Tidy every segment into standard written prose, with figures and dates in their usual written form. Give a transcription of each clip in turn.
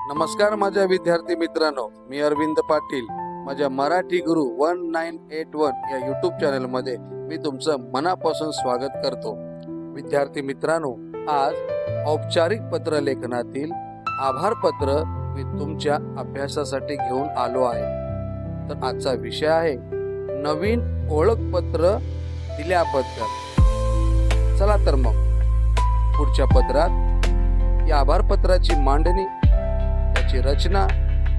नमस्कार माझ्या विद्यार्थी मित्रांनो, मी अरविंद पाटील. माझ्या मराठी गुरु 1981 या यूट्यूब चॅनल मध्ये मी तुमचं मनापासून स्वागत करतो. विद्यार्थी मित्रांनो, आज औपचारिक पत्र लेखनातील आभार पत्र मी तुमच्या अभ्यासासाठी घेऊन आलो आहे. तर आजचा विषय आहे नवीन ओळखपत्र दिल्याबद्दल. चला तर मग पुढच्या पत्रात या आभार पत्राची मांडणी, त्याची रचना,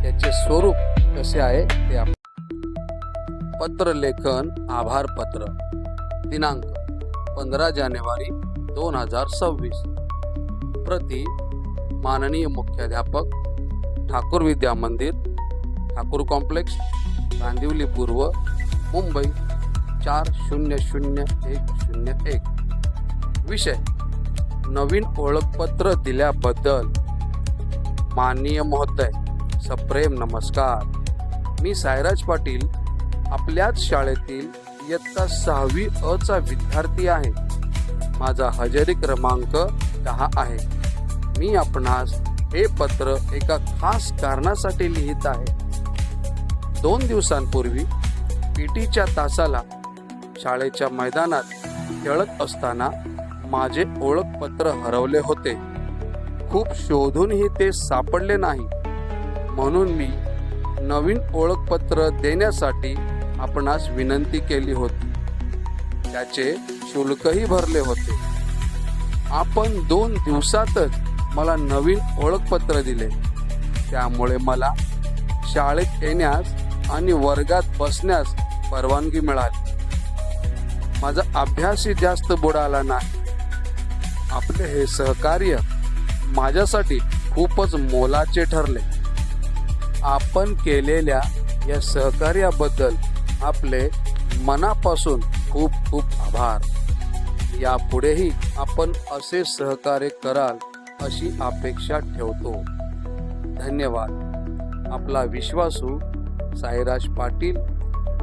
त्याचे स्वरूप कसे आहे ते आपण. पत्र लेखन आभार पत्र. दिनांक 15 जानेवारी 2026. प्रति माननीय मुख्याध्यापक, ठाकूर विद्या मंदिर, ठाकूर कॉम्प्लेक्स, कांदिवली पूर्व, मुंबई 400101. विषय नवीन ओळखपत्र दिल्याबद्दल. माननीय महोदय, सप्रेम नमस्कार. मी सायराज पाटील, आपल्याच शाळेतील इयत्ता 6वी अ चा विद्यार्थी आहे. माझा हजेरी क्रमांक 10 आहे. मी आपणास हे पत्र एका खास कारणासाठी लिहित आहे. 2 दिवसांपूर्वी पीटीच्या तासाला शाळेच्या मैदानात खेळत असताना माझे ओळखपत्र हरवले होते. खूप शोधूनही ते सापडले नाही. म्हणून मी नवीन ओळखपत्र देण्यासाठी आपणास विनंती केली होती. त्याचे शुल्कही भरले होते. आपण 2 दिवसातच मला नवीन ओळखपत्र दिले. त्यामुळे मला शाळेत येण्यास आणि वर्गात बसण्यास परवानगी मिळाली. माझा अभ्यासही जास्त बुडाला नाही. आपले हे सहकार्य माझ्यासाठी खूपच मोलाचे ठरले. आपण केलेल्या या सहकार्याबद्दल आपले मनापासून खूप खूप आभार. यापुढेही आपण असे सहकार्य कराल अशी अपेक्षा ठेवतो. धन्यवाद. आपला विश्वासू साईराज पाटील,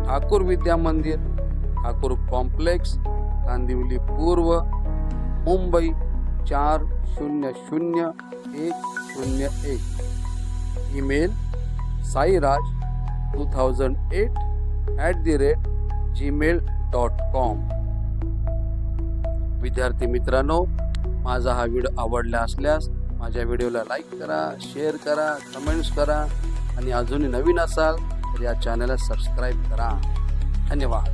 ठाकूर विद्या मंदिर, ठाकूर कॉम्प्लेक्स, कांदिवली पूर्व, मुंबई 400101. Email sairaj2008@gmail.com. विद्यार्थी मित्रांनो, माझा हा व्हिडिओ आवडला असल्यास माझ्या व्हिडिओला लाईक करा, शेअर करा, कमेंट्स करा आणि अजूनही नवीन असाल तर या चॅनलला सबस्क्राईब करा. धन्यवाद.